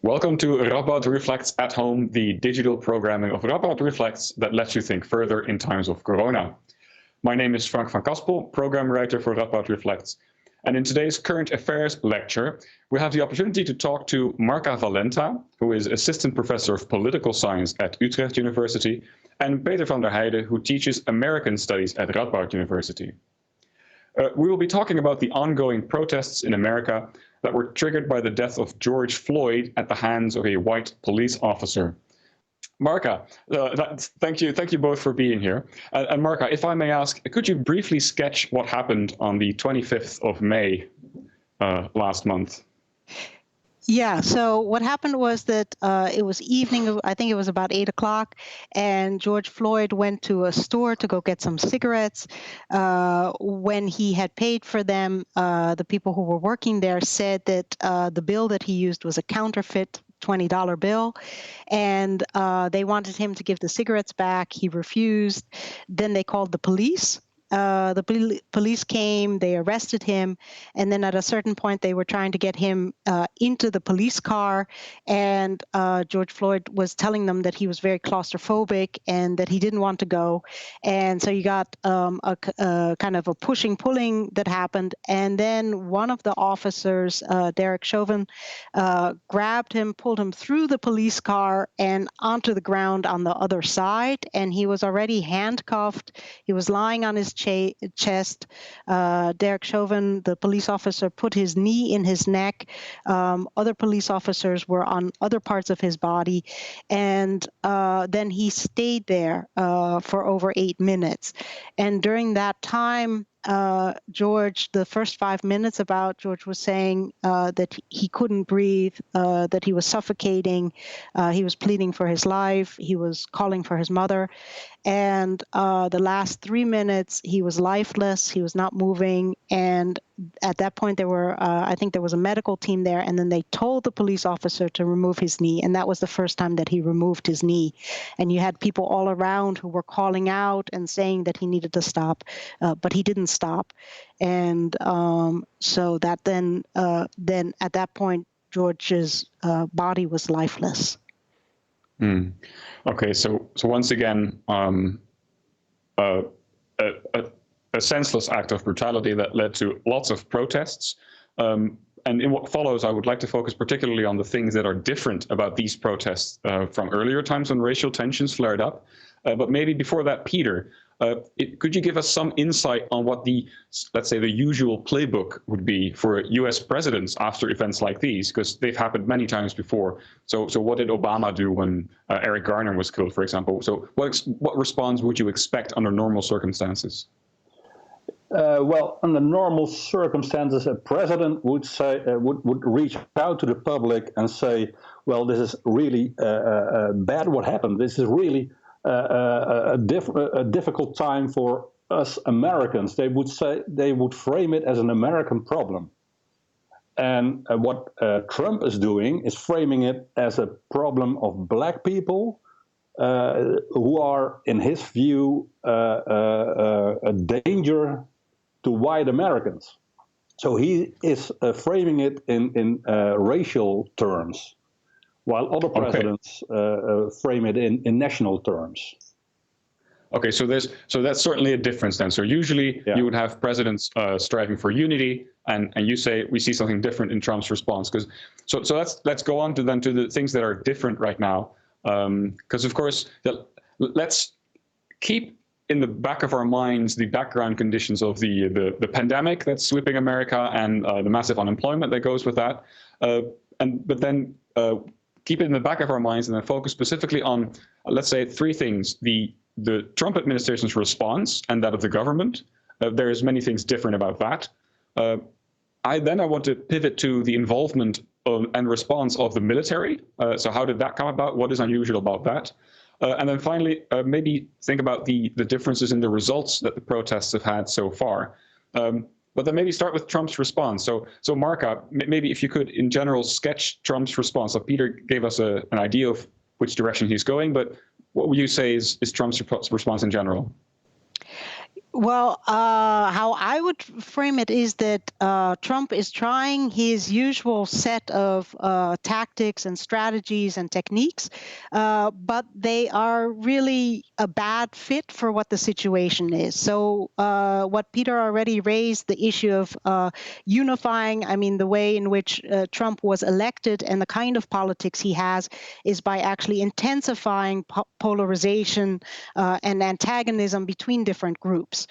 Welcome to Radboud Reflects at Home, the digital programming of Radboud Reflects that lets you think further in times of corona. My name is Frank van Kaspel, program writer for Radboud Reflects. And in today's Current Affairs lecture, we have the opportunity to talk to Markha Valenta, who is Assistant Professor of Political Science at Utrecht University, and Peter van der Heijden, who teaches American Studies at Radboud University. We will be talking about the ongoing protests in America that were triggered by the death of George Floyd at the hands of a white police officer. Markha, thank you both for being here. And Markha, if I may ask, could you briefly sketch what happened on the 25th of May last month? Yeah, so what happened was that it was evening, I think it was about 8 o'clock, and George Floyd went to a store to go get some cigarettes. When he had paid for them, the people who were working there said that the bill that he used was a counterfeit $20 bill, and they wanted him to give the cigarettes back. He refused. Then they called the police. The police came, they arrested him, and then at a certain point they were trying to get him into the police car, and George Floyd was telling them that he was very claustrophobic and that he didn't want to go. And so you got a kind of a pushing, pulling that happened, and then one of the officers, Derek Chauvin, grabbed him, pulled him through the police car and onto the ground on the other side, and he was already handcuffed. He was lying on his chest. Derek Chauvin, the police officer, put his knee in his neck. Other police officers were on other parts of his body. And then he stayed there for over 8 minutes. And during that time, George, the first 5 minutes about George was saying that he couldn't breathe, that he was suffocating, he was pleading for his life, he was calling for his mother. And the last 3 minutes, he was lifeless, he was not moving. And at that point, there were, I think there was a medical team there, and then they told the police officer to remove his knee. And that was the first time that he removed his knee. And you had people all around who were calling out and saying that he needed to stop, but he didn't stop. And so that then at that point, George's body was lifeless. Okay, so once again, a senseless act of brutality that led to lots of protests. And in what follows, I would like to focus particularly on the things that are different about these protests from earlier times when racial tensions flared up. But maybe before that, Peter, could you give us some insight on what the, let's say, the usual playbook would be for US presidents after events like these? Because they've happened many times before. So what did Obama do when Eric Garner was killed, for example? So what response would you expect under normal circumstances? Well, under normal circumstances, a president would say would reach out to the public and say, well, this is really bad what happened. This is really a difficult time for us Americans. They would frame it as an American problem. And what Trump is doing is framing it as a problem of black people who are, in his view, a danger to white Americans. So he is framing it in racial terms, while other presidents frame it in national terms. Okay, so that's certainly a difference then. So usually you would have presidents striving for unity, and you say we see something different in Trump's response. So let's go on to the things that are different right now, because of course let's keep in the back of our minds the background conditions of the pandemic that's sweeping America and the massive unemployment that goes with that, but then keep it in the back of our minds and then focus specifically on, let's say, three things: the Trump administration's response and that of the government. There's many things different about that. I want to pivot to the involvement and response of the military. So how did that come about? What is unusual about that? And then finally, maybe think about the differences in the results that the protests have had so far. But then maybe start with Trump's response. So Markha, maybe if you could, in general, sketch Trump's response. So Peter gave us an idea of which direction he's going, but what would you say is Trump's response in general? Well, how I would frame it is that Trump is trying his usual set of tactics and strategies and techniques, but they are really a bad fit for what the situation is. So what Peter already raised, the issue of unifying, I mean, the way in which Trump was elected and the kind of politics he has is by actually intensifying polarization and antagonism between different groups.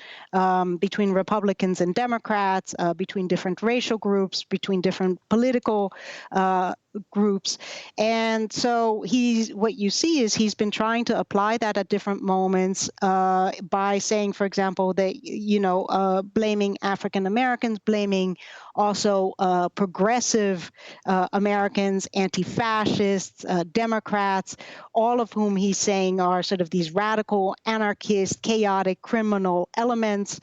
Between Republicans and Democrats, between different racial groups, between different political groups. And so what you see is he's been trying to apply that at different moments by saying, for example, that, blaming African Americans, blaming also progressive Americans, anti-fascists, Democrats, all of whom he's saying are sort of these radical, anarchist, chaotic, criminal elements.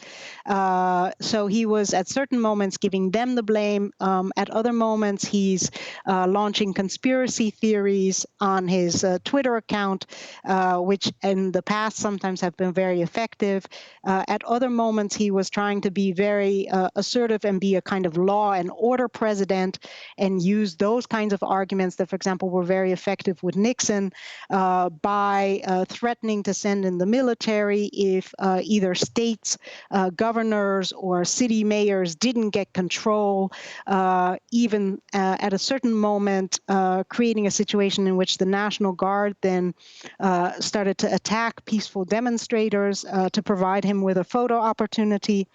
So he was at certain moments giving them the blame. At other moments, he's launching conspiracy theories on his Twitter account, which in the past sometimes have been very effective. At other moments, he was trying to be very assertive and be a kind of law and order president and use those kinds of arguments that, for example, were very effective with Nixon by threatening to send in the military if either states, governors, or city mayors didn't get control, even at a certain moment, creating a situation in which the National Guard then started to attack peaceful demonstrators to provide him with a photo opportunity.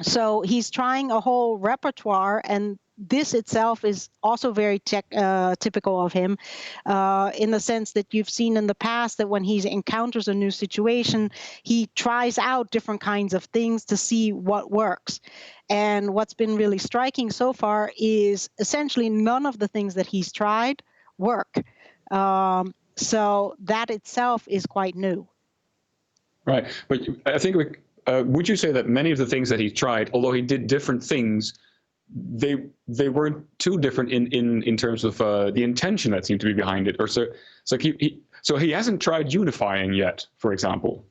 So he's trying a whole repertoire, and this itself is also very typical of him in the sense that you've seen in the past that when he encounters a new situation, he tries out different kinds of things to see what works. And what's been really striking so far is essentially none of the things that he's tried work. So that itself is quite new. Right. But I think would you say that many of the things that he tried, although he did different things, they weren't too different in terms of the intention that seemed to be behind it? Or so he hasn't tried unifying yet, for example.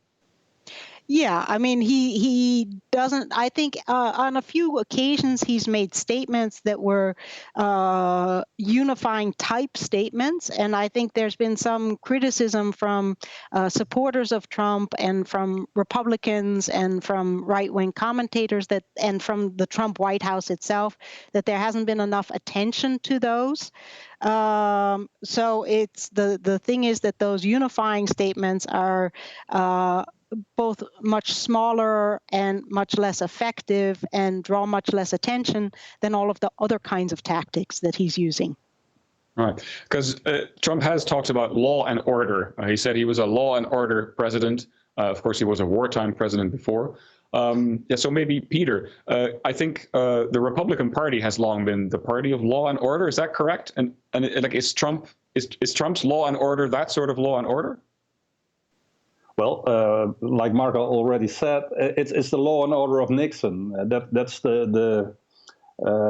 Yeah, I mean, he doesn't. I think on a few occasions he's made statements that were unifying type statements, and I think there's been some criticism from supporters of Trump and from Republicans and from right-wing commentators and from the Trump White House itself that there hasn't been enough attention to those. So it's the thing is that those unifying statements are both much smaller and much less effective and draw much less attention than all of the other kinds of tactics that he's using. Right, because Trump has talked about law and order. He said he was a law and order president. Of course, he was a wartime president before. So maybe Peter, I think the Republican Party has long been the party of law and order. Is that correct? And like, is Trump's law and order that sort of law and order? Well, like Markha already said, it's the law and order of Nixon. That's the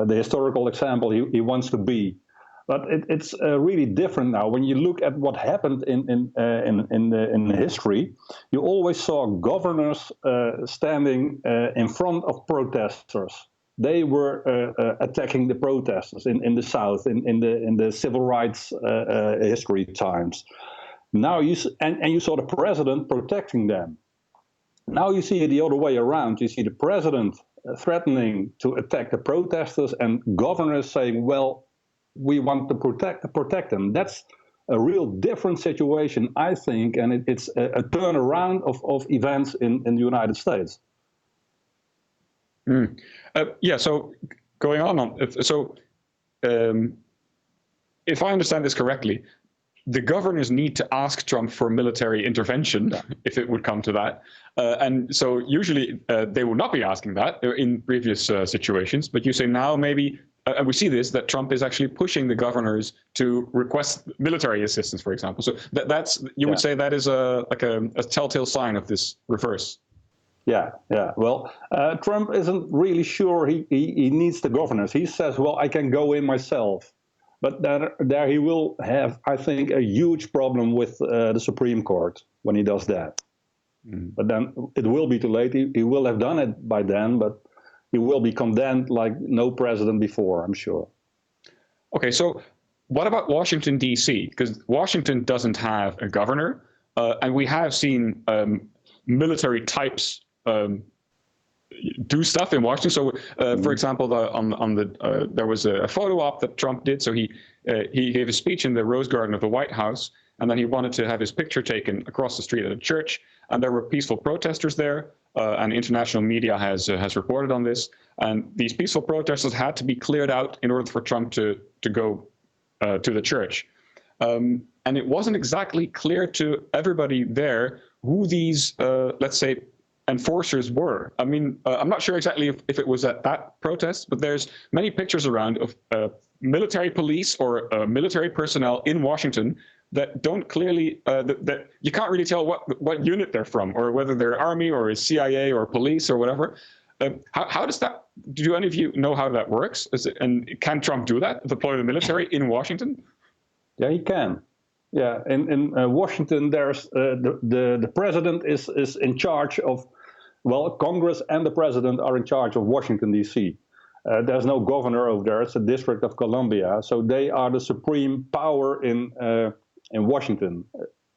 historical example he wants to be. But it's really different now. When you look at what happened in history, you always saw governors standing in front of protesters. They were attacking the protesters in the South, in the civil rights history times. Now you saw the president protecting them. Now you see it the other way around. You see the president threatening to attack the protesters and governors saying, well, we want to protect them. That's a real different situation, I think, and it's a turnaround of events in the United States. So going on, if I understand this correctly, the governors need to ask Trump for military intervention, if it would come to that. And so usually they will not be asking that in previous situations. But you say now maybe, and we see this, that Trump is actually pushing the governors to request military assistance, for example. So you would say that is a telltale sign of this reverse. Yeah. Well, Trump isn't really sure he needs the governors. He says, well, I can go in myself. But there he will have, I think, a huge problem with the Supreme Court when he does that. But then it will be too late. He will have done it by then, but he will be condemned like no president before, I'm sure. Okay, so what about Washington, D.C.? Because Washington doesn't have a governor, and we have seen military types do stuff in Washington. So, for example, there was a photo op that Trump did. So he gave a speech in the Rose Garden of the White House, and then he wanted to have his picture taken across the street at a church, and there were peaceful protesters there, and international media has reported on this. And these peaceful protesters had to be cleared out in order for Trump to go to the church. And it wasn't exactly clear to everybody there who these, let's say, enforcers were. I mean, I'm not sure exactly if it was at that protest, but there's many pictures around of military police or military personnel in Washington that don't clearly, that you can't really tell what unit they're from, or whether they're Army or CIA or police or whatever. How does that, do any of you know how that works? And can Trump do that, deploy the military in Washington? Yeah, he can. Yeah, in Washington, there's the president is in charge of, well, Congress and the president are in charge of Washington, D.C. There's no governor over there. It's a District of Columbia. So they are the supreme power in Washington,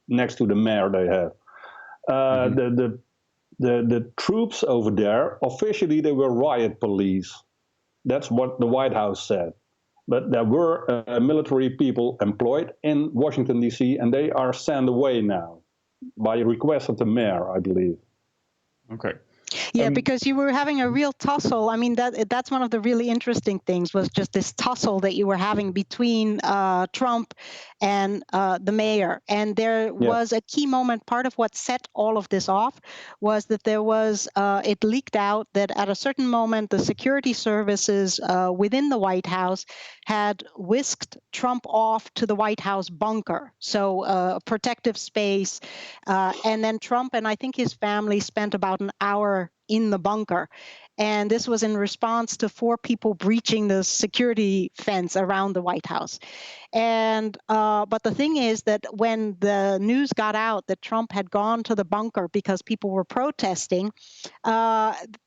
next to the mayor they have. The troops over there, officially they were riot police. That's what the White House said. But there were military people employed in Washington, D.C., and they are sent away now by request of the mayor, I believe. Okay. Yeah, because you were having a real tussle. I mean, that's one of the really interesting things, was just this tussle that you were having between Trump and the mayor. And there was a key moment. Part of what set all of this off was that there was, it leaked out that at a certain moment, the security services within the White House had whisked Trump off to the White House bunker. So a protective space. And then Trump and I think his family spent about an hour in the bunker. And this was in response to 4 people breaching the security fence around the White House. And but the thing is that when the news got out that Trump had gone to the bunker because people were protesting,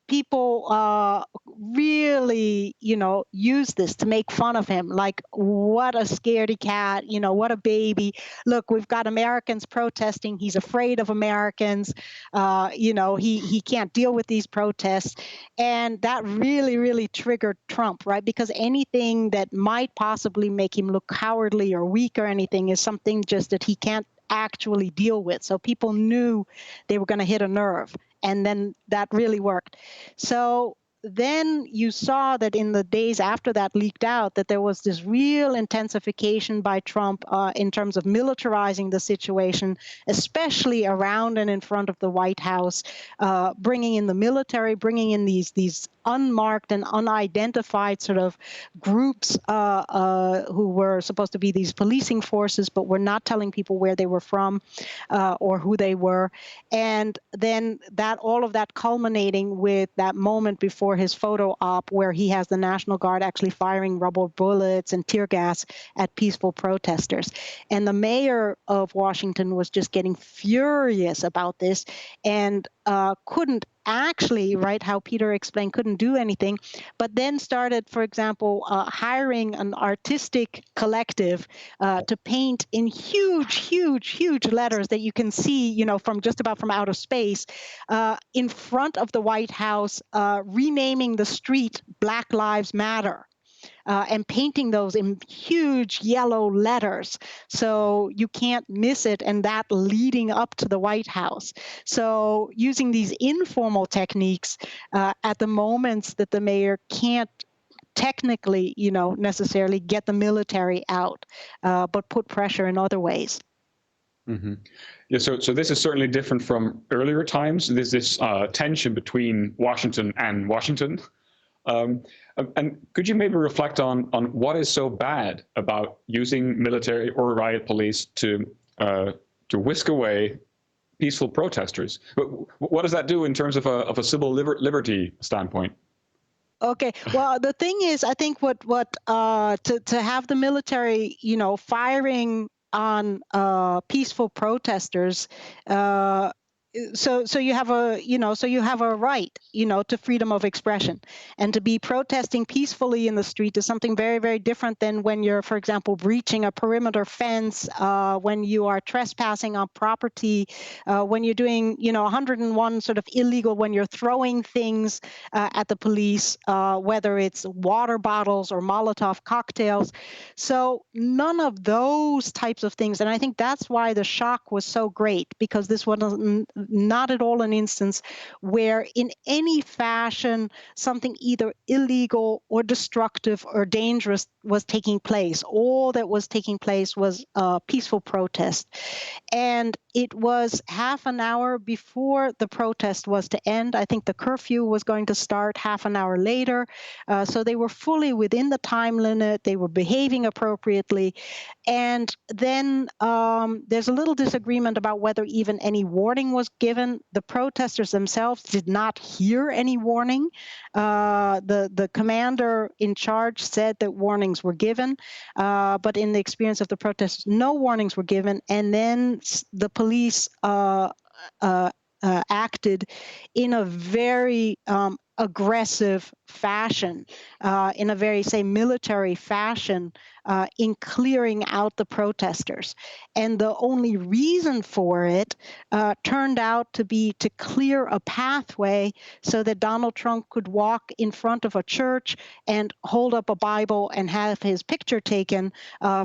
people really, used this to make fun of him. Like, what a scaredy cat, what a baby. Look, we've got Americans protesting. He's afraid of Americans. He can't deal with these protests. And that really, really triggered Trump, right? Because anything that might possibly make him look cowardly or weak or anything is something just that he can't actually deal with. So people knew they were going to hit a nerve. And then that really worked. So then you saw that in the days after that leaked out, that there was this real intensification by Trump in terms of militarizing the situation, especially around and in front of the White House, bringing in the military, bringing in these unmarked and unidentified sort of groups who were supposed to be these policing forces, but were not telling people where they were from or who they were. And then all of that culminating with that moment before his photo op where he has the National Guard actually firing rubber bullets and tear gas at peaceful protesters. And the mayor of Washington was just getting furious about this and couldn't actually, right, how Peter explained, couldn't do anything, but then started, for example, hiring an artistic collective to paint in huge letters that you can see, from just about from outer space, in front of the White House, renaming the street Black Lives Matter. And painting those in huge yellow letters so you can't miss it, and that leading up to the White House. So using these informal techniques at the moments that the mayor can't technically, necessarily get the military out, but put pressure in other ways. Mm-hmm. Yeah, so this is certainly different from earlier times. There's this tension between Washington and Washington. And could you maybe reflect on what is so bad about using military or riot police to whisk away peaceful protesters? What does that do in terms of a civil liberty standpoint? Okay. Well, the thing is, I think what to have the military, firing on peaceful protesters so you have a right, to freedom of expression, and to be protesting peacefully in the street is something very, very different than when you're, for example, breaching a perimeter fence, when you are trespassing on property, when you're doing 101 sort of illegal, when you're throwing things at the police, whether it's water bottles or Molotov cocktails. So none of those types of things, and I think that's why the shock was so great, because this was not at all an instance where in any fashion something either illegal or destructive or dangerous was taking place. All that was taking place was a peaceful protest. And it was half an hour before the protest was to end. I think the curfew was going to start half an hour later. So they were fully within the time limit. They were behaving appropriately. And then there's a little disagreement about whether even any warning was given. The protesters themselves did not hear any warning. The commander in charge said that warnings were given, but in the experience of the protesters, no warnings were given. And then the police acted in a very aggressive fashion, in a very, say, military fashion, in clearing out the protesters. And the only reason for it turned out to be to clear a pathway so that Donald Trump could walk in front of a church and hold up a Bible and have his picture taken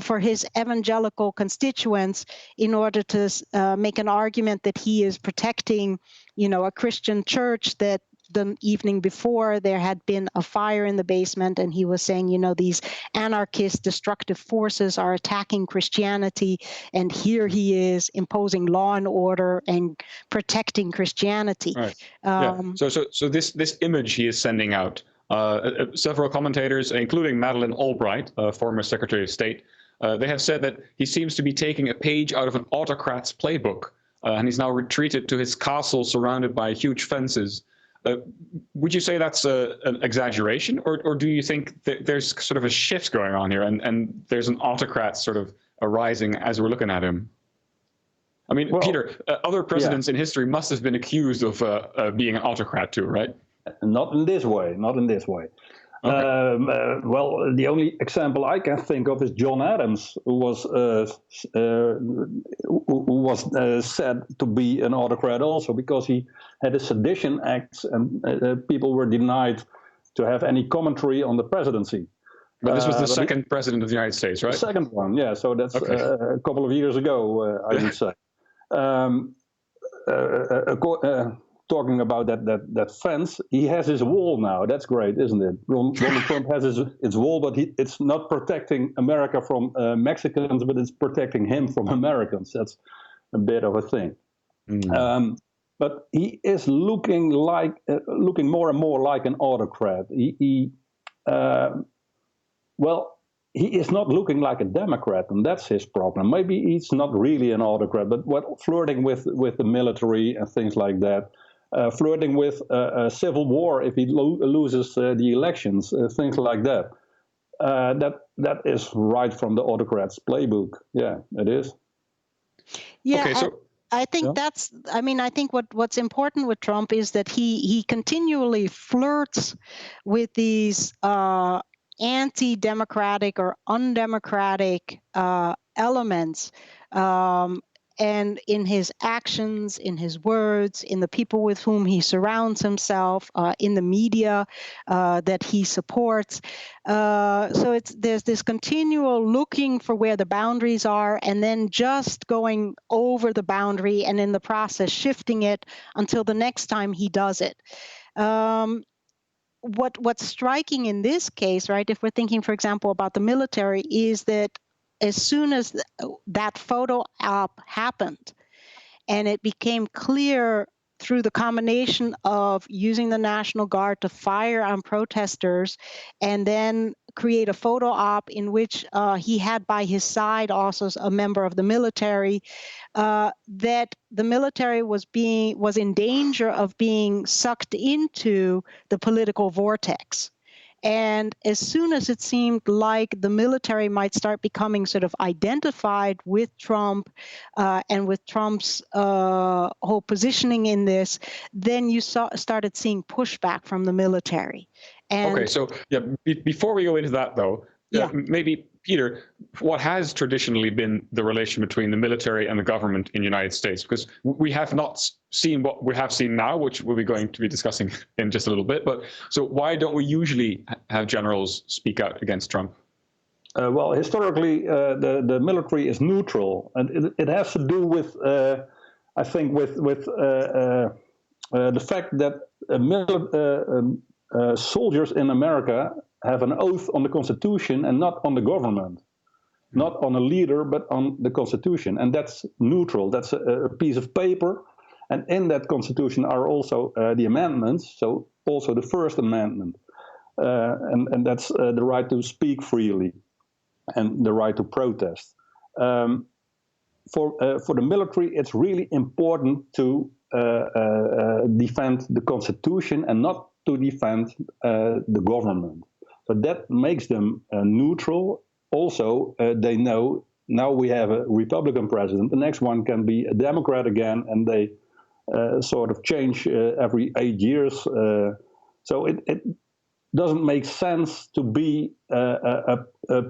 for his evangelical constituents, in order to make an argument that he is protecting, a Christian church that the evening before there had been a fire in the basement, and he was saying, these anarchist destructive forces are attacking Christianity, and here he is imposing law and order and protecting Christianity. Right. So this image he is sending out, several commentators, including Madeleine Albright, former Secretary of State, they have said that he seems to be taking a page out of an autocrat's playbook, and he's now retreated to his castle surrounded by huge fences. Would you say that's an exaggeration, or do you think that there's sort of a shift going on here, and there's an autocrat sort of arising as we're looking at him? I mean, well, Peter, other presidents in history must have been accused of being an autocrat too, right? Not in this way. Not in this way. Okay. Well, the only example I can think of is John Adams, who was said to be an autocrat also, because he had a sedition act, and people were denied to have any commentary on the presidency. But this was the second president of the United States, right? The second one, yeah. So that's a couple of years ago, I would say. Talking about that fence, he has his wall now. That's great, isn't it? Donald Trump has his wall, but it's not protecting America from Mexicans, but it's protecting him from Americans. That's a bit of a thing. Mm. But he is looking more and more like an autocrat. He is not looking like a Democrat, and that's his problem. Maybe he's not really an autocrat, but flirting with the military and things like that. Flirting with a civil war if he loses the elections, things like that. That is right from the autocrat's playbook. Yeah, it is. Yeah, okay, so I think I think what's important with Trump is that he continually flirts with these anti-democratic or undemocratic elements. And in his actions, in his words, in the people with whom he surrounds himself, in the media that he supports. So there's this continual looking for where the boundaries are, and then just going over the boundary, and in the process shifting it until the next time he does it. What's striking in this case, right, if we're thinking, for example, about the military, is that as soon as that photo op happened, and it became clear through the combination of using the National Guard to fire on protesters and then create a photo op in which he had by his side also a member of the military, that the military was in danger of being sucked into the political vortex. And as soon as it seemed like the military might start becoming sort of identified with Trump and with Trump's whole positioning in this, then you started seeing pushback from the military. And okay, so yeah, before we go into that though, maybe Peter, what has traditionally been the relation between the military and the government in the United States? Because we have not seen what we have seen now, which we'll be going to be discussing in just a little bit. But so why don't we usually have generals speak out against Trump? Well, historically, the military is neutral, and it has to do with, I think, with the fact that soldiers in America have an oath on the Constitution and not on the government, not on a leader, but on the Constitution. And that's neutral. That's a piece of paper. And in that Constitution are also the amendments, so also the First Amendment. And that's the right to speak freely and the right to protest. For the military, it's really important to defend the Constitution and not to defend the government. So that makes them neutral. Also, they know now we have a Republican president. The next one can be a Democrat again, and they sort of change every 8 years. So it doesn't make sense to be a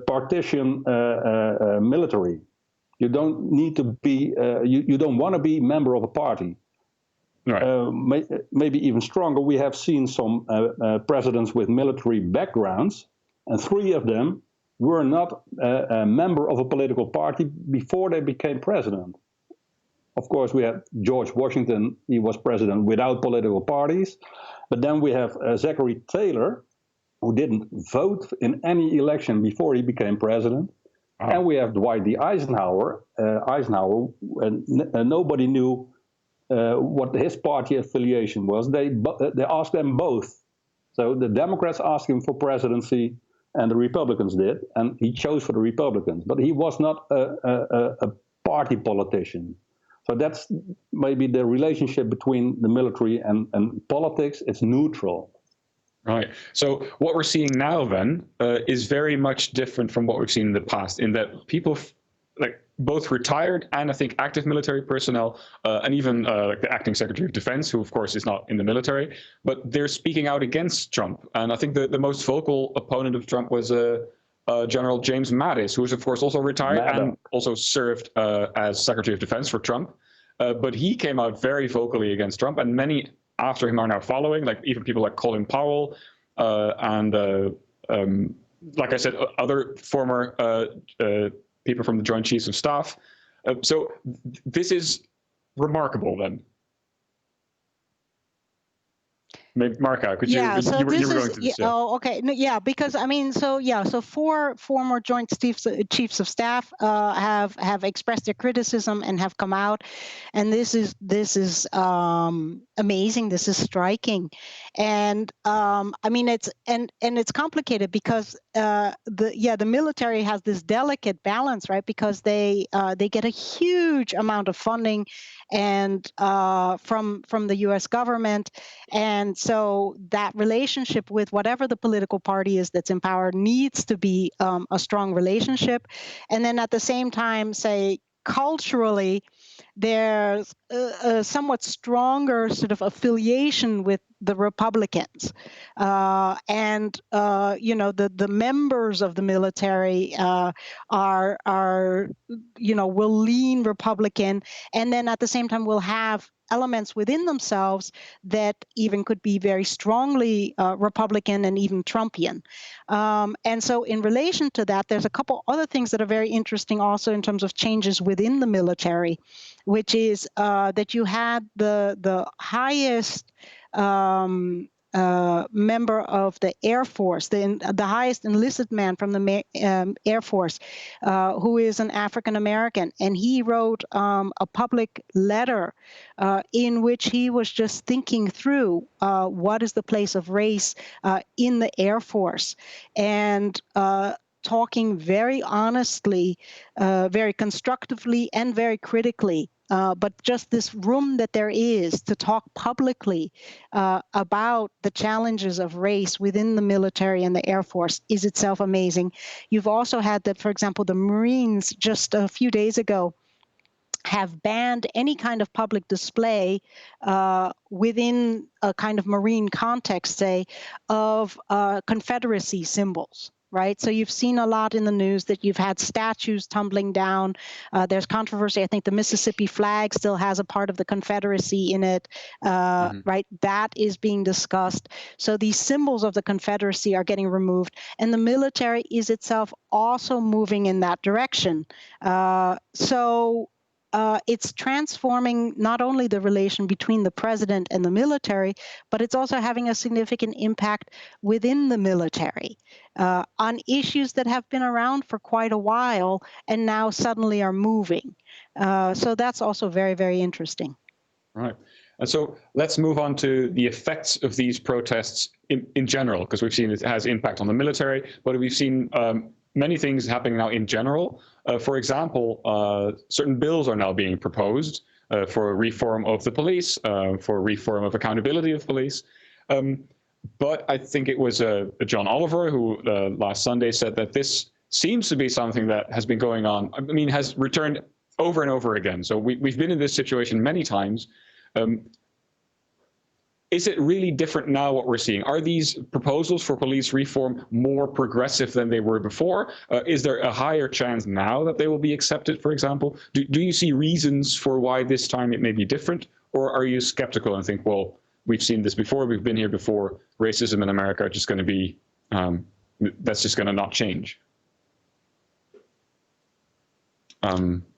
partition military. You don't need to be. You don't want to be a member of a party. Right. Maybe even stronger, we have seen some presidents with military backgrounds, and 3 of them were not a member of a political party before they became president. Of course, we have George Washington. He was president without political parties. But then we have Zachary Taylor, who didn't vote in any election before he became president. Oh. And we have Dwight D. Eisenhower. Nobody knew what his party affiliation was. They asked them both. So the Democrats asked him for presidency, and the Republicans did, and he chose for the Republicans. But he was not a party politician. So that's maybe the relationship between the military and politics. It's neutral. Right. So what we're seeing now then is very much different from what we've seen in the past, in that people like both retired and I think active military personnel, and even like the acting Secretary of Defense, who of course is not in the military, but they're speaking out against Trump. And I think the most vocal opponent of Trump was General James Mattis, who is of course also retired and also served as Secretary of Defense for Trump. But he came out very vocally against Trump, and many after him are now following, like even people like Colin Powell and like I said, other former people from the Joint Chiefs of Staff. So this is remarkable then. Maybe Markha, could you? Yeah, so you were this going is, to this, yeah, oh, okay, no, yeah, because I mean, so 4 former Joint Chiefs of Staff have expressed their criticism and have come out, and this is amazing. This is striking, and I mean it's complicated because the military has this delicate balance, right? Because they get a huge amount of funding and from the U.S. government, and so that relationship with whatever the political party is that's in power needs to be a strong relationship. And then at the same time, say, culturally, there's a somewhat stronger sort of affiliation with the Republicans, and the members of the military are will lean Republican, and then at the same time will have elements within themselves that even could be very strongly Republican and even Trumpian. And so in relation to that, there's a couple other things that are very interesting also in terms of changes within the military, which is that you had the highest member of the Air Force, the highest enlisted man from the Air Force, who is an African American, and he wrote a public letter in which he was just thinking through what is the place of race in the Air Force, and talking very honestly, very constructively, and very critically. But just this room that there is to talk publicly about the challenges of race within the military and the Air Force is itself amazing. You've also had that, for example, the Marines just a few days ago have banned any kind of public display within a kind of Marine context, say, of Confederacy symbols. Right. So you've seen a lot in the news that you've had statues tumbling down. There's controversy. I think the Mississippi flag still has a part of the Confederacy in it. Right. That is being discussed. So these symbols of the Confederacy are getting removed. And the military is itself also moving in that direction. It's transforming not only the relation between the president and the military, but it's also having a significant impact within the military on issues that have been around for quite a while and now suddenly are moving. So that's also very, very interesting. Right. And so let's move on to the effects of these protests in general, because we've seen it has impact on the military, but we've seen many things happening now in general. For example, certain bills are now being proposed for reform of the police, for reform of accountability of police. But I think it was John Oliver who last Sunday said that this seems to be something that has been going on, I mean, has returned over and over again. So we've been in this situation many times. Is it really different now what we're seeing? Are these proposals for police reform more progressive than they were before? Is there a higher chance now that they will be accepted, for example? Do you see reasons for why this time it may be different? Or are you skeptical and think, well, we've seen this before, we've been here before, racism in America are just going to be, that's just going to not change?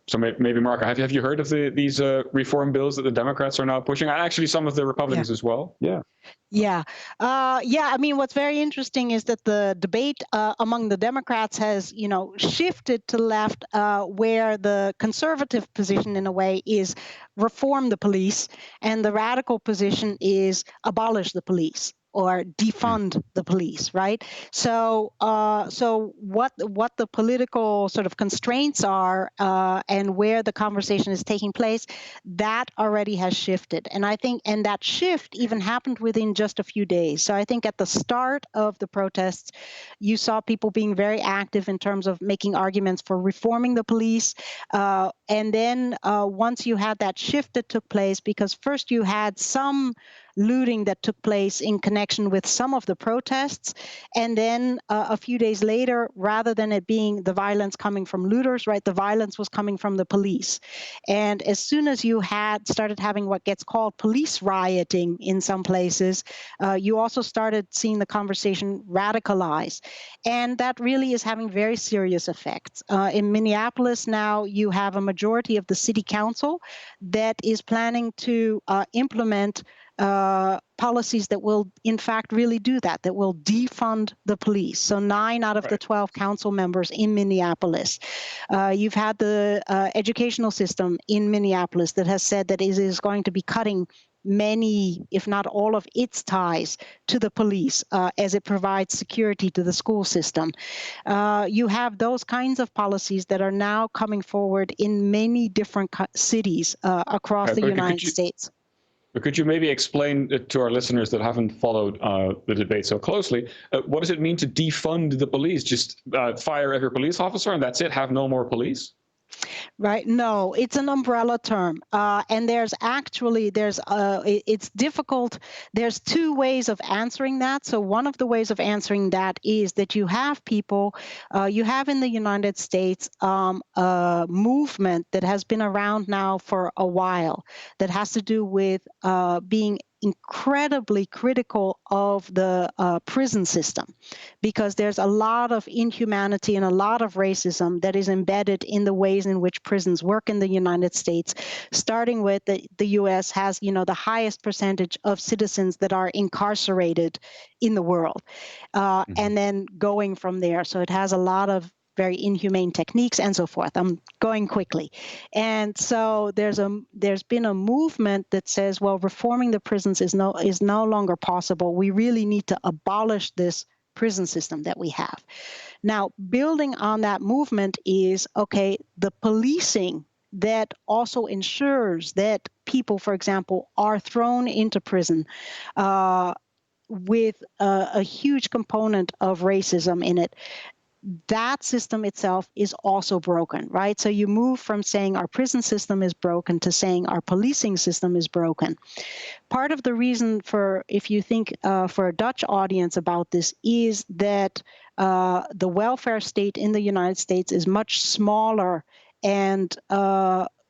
So maybe, Markha, have you heard of these reform bills that the Democrats are now pushing? And actually, some of the Republicans as well. Yeah. I mean, what's very interesting is that the debate among the Democrats has, shifted to left, where the conservative position, in a way, is reform the police, and the radical position is abolish the police or defund the police, right? So what the political sort of constraints are and where the conversation is taking place, that already has shifted. And I think, and that shift even happened within just a few days. So I think at the start of the protests, you saw people being very active in terms of making arguments for reforming the police. And then once you had that shift that took place, because first you had some looting that took place in connection with some of the protests. And then a few days later, rather than it being the violence coming from looters, right, the violence was coming from the police. And as soon as you had started having what gets called police rioting in some places, you also started seeing the conversation radicalize. And that really is having very serious effects. In Minneapolis now, you have a majority of the city council that is planning to implement policies that will, in fact, really do that will defund the police. So 9 out of the 12 council members in Minneapolis. You've had the educational system in Minneapolis that has said that it is going to be cutting many, if not all of its ties to the police as it provides security to the school system. You have those kinds of policies that are now coming forward in many different cities across the United States. But could you maybe explain to our listeners that haven't followed the debate so closely, what does it mean to defund the police? Just fire every police officer and that's it, have no more police? Right. No, it's an umbrella term. And it's difficult. There's 2 ways of answering that. So one of the ways of answering that is that you have people, you have in the United States a movement that has been around now for a while that has to do with being incredibly critical of the prison system, because there's a lot of inhumanity and a lot of racism that is embedded in the ways in which prisons work in the United States, starting with the U.S. has, the highest percentage of citizens that are incarcerated in the world, and then going from there. So it has a lot of very inhumane techniques and so forth. I'm going quickly. And so there's been a movement that says, well, reforming the prisons is no longer possible. We really need to abolish this prison system that we have. Now, building on that movement is, okay, the policing that also ensures that people, for example, are thrown into prison with a huge component of racism in it. That system itself is also broken, right? So you move from saying our prison system is broken to saying our policing system is broken. Part of the reason for, if you think for a Dutch audience about this, is that the welfare state in the United States is much smaller. And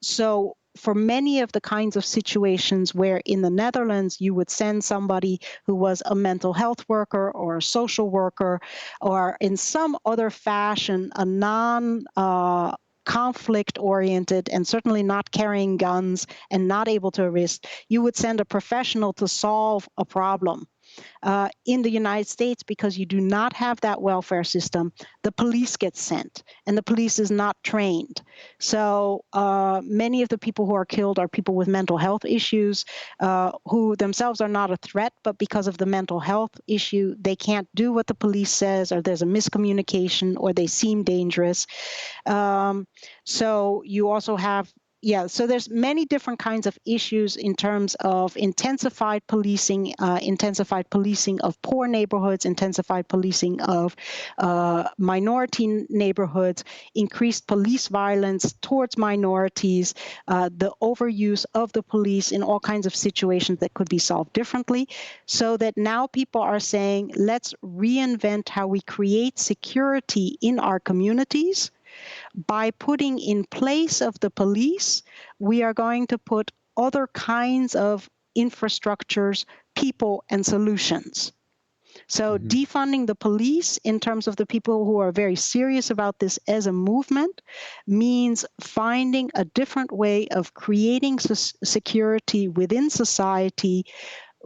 so for many of the kinds of situations where in the Netherlands you would send somebody who was a mental health worker or a social worker or in some other fashion a conflict-oriented and certainly not carrying guns and not able to arrest, you would send a professional to solve a problem. In the United States, because you do not have that welfare system, the police get sent, and the police is not trained. So many of the people who are killed are people with mental health issues, who themselves are not a threat, but because of the mental health issue, they can't do what the police says, or there's a miscommunication, or they seem dangerous. So you also have so there's many different kinds of issues in terms of intensified policing of poor neighborhoods, intensified policing of minority neighborhoods, increased police violence towards minorities, the overuse of the police in all kinds of situations that could be solved differently, so that now people are saying, let's reinvent how we create security in our communities. By putting in place of the police, we are going to put other kinds of infrastructures, people, and solutions. So defunding the police in terms of the people who are very serious about this as a movement means finding a different way of creating security within society,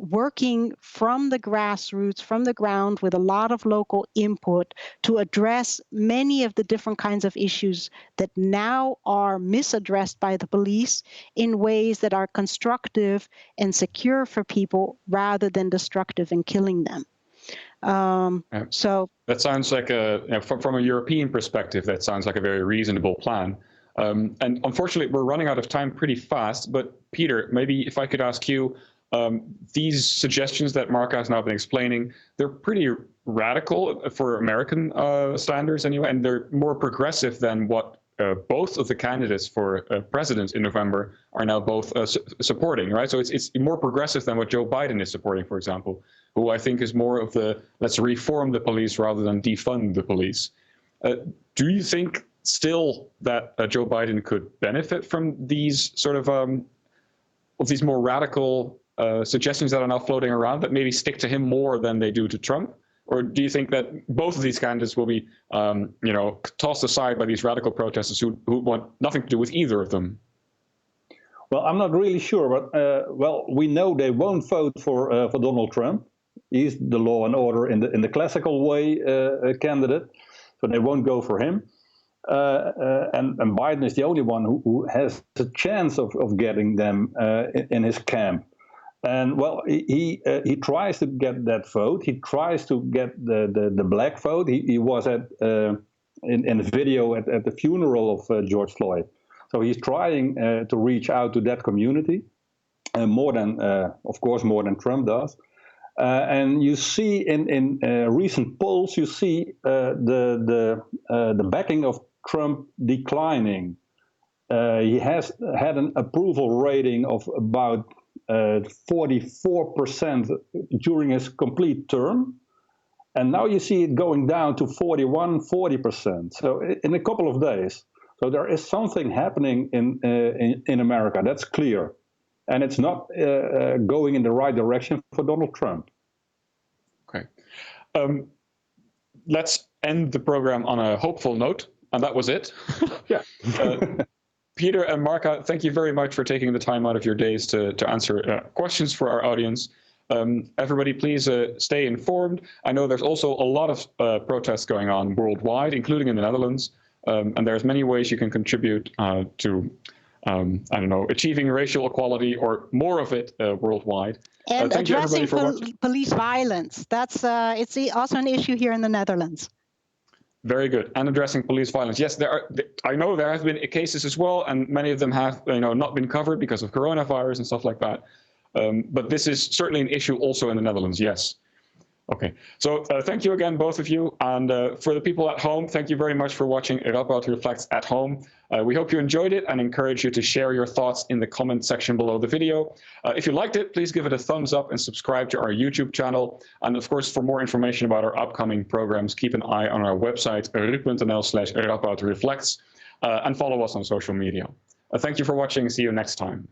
working from the grassroots, from the ground, with a lot of local input to address many of the different kinds of issues that now are misaddressed by the police in ways that are constructive and secure for people rather than destructive and killing them. So that sounds like from a European perspective, that sounds like a very reasonable plan. And unfortunately, we're running out of time pretty fast. But Peter, maybe if I could ask you, these suggestions that Markha has now been explaining, they're pretty radical for American standards anyway, and they're more progressive than what both of the candidates for president in November are now both supporting, right? So it's more progressive than what Joe Biden is supporting, for example, who I think is more of the let's reform the police rather than defund the police. Do you think still that Joe Biden could benefit from these sort of these more radical suggestions that are now floating around that maybe stick to him more than they do to Trump? Or do you think that both of these candidates will be, tossed aside by these radical protesters who want nothing to do with either of them? Well, I'm not really sure, but we know they won't vote for Donald Trump. He's the law and order in the classical way candidate, so they won't go for him. And Biden is the only one who has a chance of getting them in his camp. And well, he tries to get that vote. He tries to get the black vote. He was in a video at the funeral of George Floyd. So he's trying to reach out to that community, more than, of course, more than Trump does. And you see in recent polls, you see the backing of Trump declining. He has had an approval rating of about 44% during his complete term. And now you see it going down to 40%. So in a couple of days. So there is something happening in America, that's clear. And it's not going in the right direction for Donald Trump. Okay. Let's end the program on a hopeful note. And that was it. Yeah. Peter and Markha, thank you very much for taking the time out of your days to answer questions for our audience. Everybody, please stay informed. I know there's also a lot of protests going on worldwide, including in the Netherlands. And there's many ways you can contribute to I don't know, achieving racial equality or more of it worldwide. And thank you everybody addressing for watching. police violence. That's it's also an issue here in the Netherlands. Very good. And addressing police violence. Yes, I know there have been cases as well, and many of them have not been covered because of coronavirus and stuff like that. But this is certainly an issue also in the Netherlands, yes. Okay, so thank you again, both of you. And for the people at home, thank you very much for watching Radboud Reflects at home. We hope you enjoyed it and encourage you to share your thoughts in the comment section below the video. If you liked it, please give it a thumbs up and subscribe to our YouTube channel. And of course, for more information about our upcoming programs, keep an eye on our website, ruud.nl/Radboud Reflects, and follow us on social media. Thank you for watching. See you next time.